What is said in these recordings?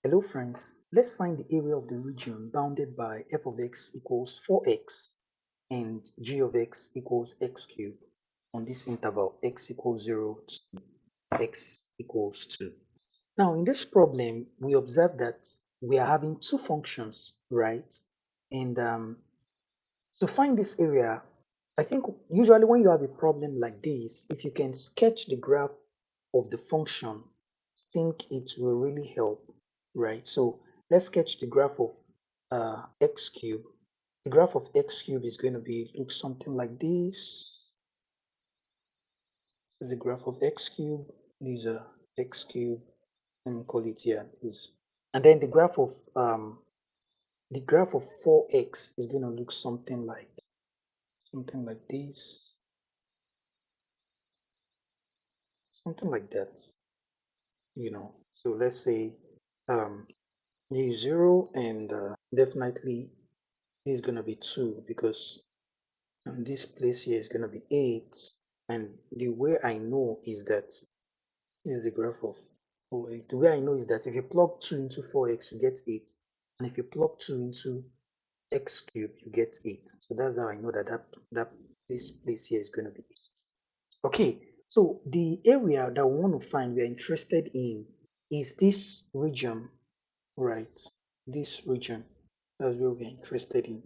Hello friends, let's find the area of the region bounded by f of x equals 4x and g of x equals x cubed on this interval x equals 0 to x equals 2. Now in this problem, we observe that we are having two functions, right? And to find this area, I think usually when you have a problem like this, if you can sketch the graph of the function, I think it will really help, right? So let's sketch the graph of x cube. The graph of x cube is going to be look something like this. This is the graph of x cube. These are x cube. Let me call it here. Is and then the graph of 4x is going to look something like this, something like that, So let's say this is 0 and definitely this is going to be 2 because this place here is going to be 8. And the way I know is that this is the graph of 4x. The way I know is that if you plug 2 into 4x, you get 8. And if you plug 2 into x cubed, you get 8. So that's how I know that this place here is going to be 8. Okay, so the area that we want to find, we are interested in, is this region, right? This region. That's where we're interested in.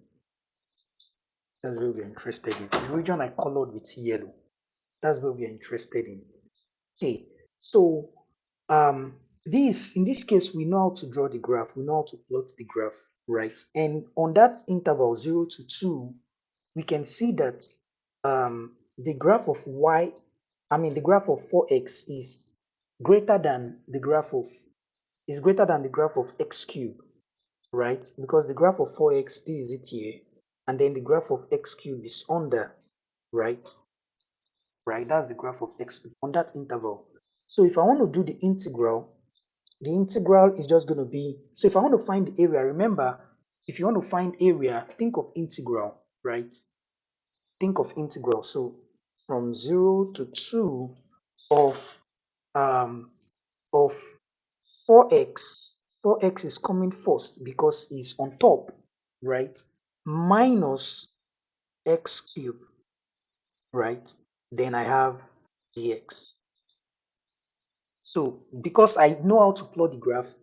That's where we're interested in. The region I colored with yellow. That's where we are interested in. Okay, so this in this case we know how to draw the graph, we know how to plot the graph, right? And on that interval 0 to 2, we can see that the graph of the graph of 4x is greater than the graph of x cube, right? Because the graph of 4x, this is it here, and then the graph of x cube is under, right? Right, that's the graph of x cube on that interval. So if I want to do the integral is just going to be, so if I want to find the area, remember, if you want to find area, think of integral, right? Think of integral. So from 0 to 2 of um of 4x, 4x is coming first because it's on top, right? Minus x cube, right? Then I have dx. So because I know how to plot the graph,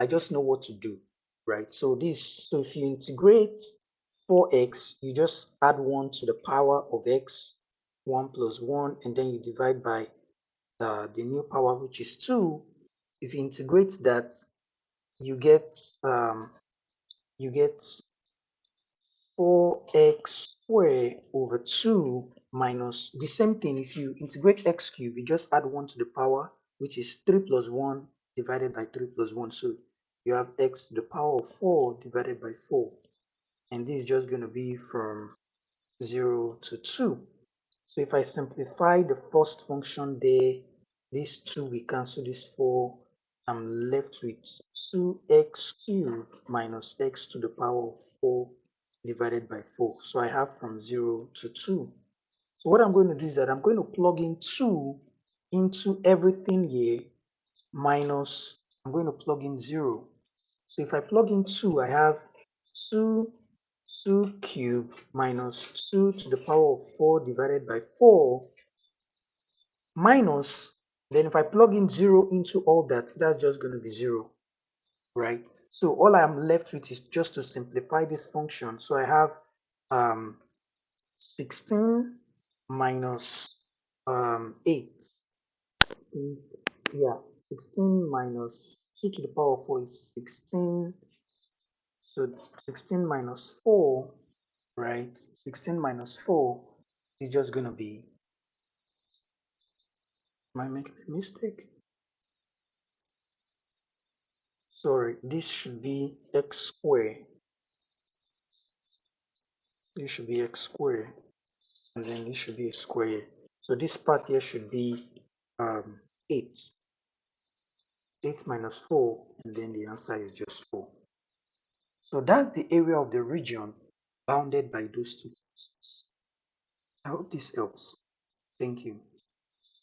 I just know what to do, right? So if you integrate 4x, you just add 1 to the power of x, 1 plus 1, and then you divide by the new power, which is 2. If you integrate that, you get um, you get 4x squared over 2 minus the same thing. If you integrate x cubed, you just add 1 to the power, which is 3 plus 1 divided by 3 plus 1. So you have x to the power of 4 divided by 4. And this is just going to be from 0 to 2. So if I simplify the first function there, this 2 we cancel this 4. I'm left with 2x cubed minus x to the power of 4 divided by 4. So I have from 0 to 2. So what I'm going to do is that I'm going to plug in 2 into everything here minus, I'm going to plug in 0. So if I plug in 2, I have 2 cubed minus 2 to the power of 4 divided by 4 minus, then if I plug in 0 into all that, that's just going to be 0, right? So all I'm left with is just to simplify this function. So I have 16 minus 8. Yeah, 16 minus 2 to the power of 4 is 16. So 16 minus 4, right? 16 minus 4 is just going to be, am I making a mistake? Sorry, this should be x squared. This should be x squared, and then this should be a square. So this part here should be 8. 8 minus 4, and then the answer is just 4. So that's the area of the region bounded by those two functions. I hope this helps. Thank you.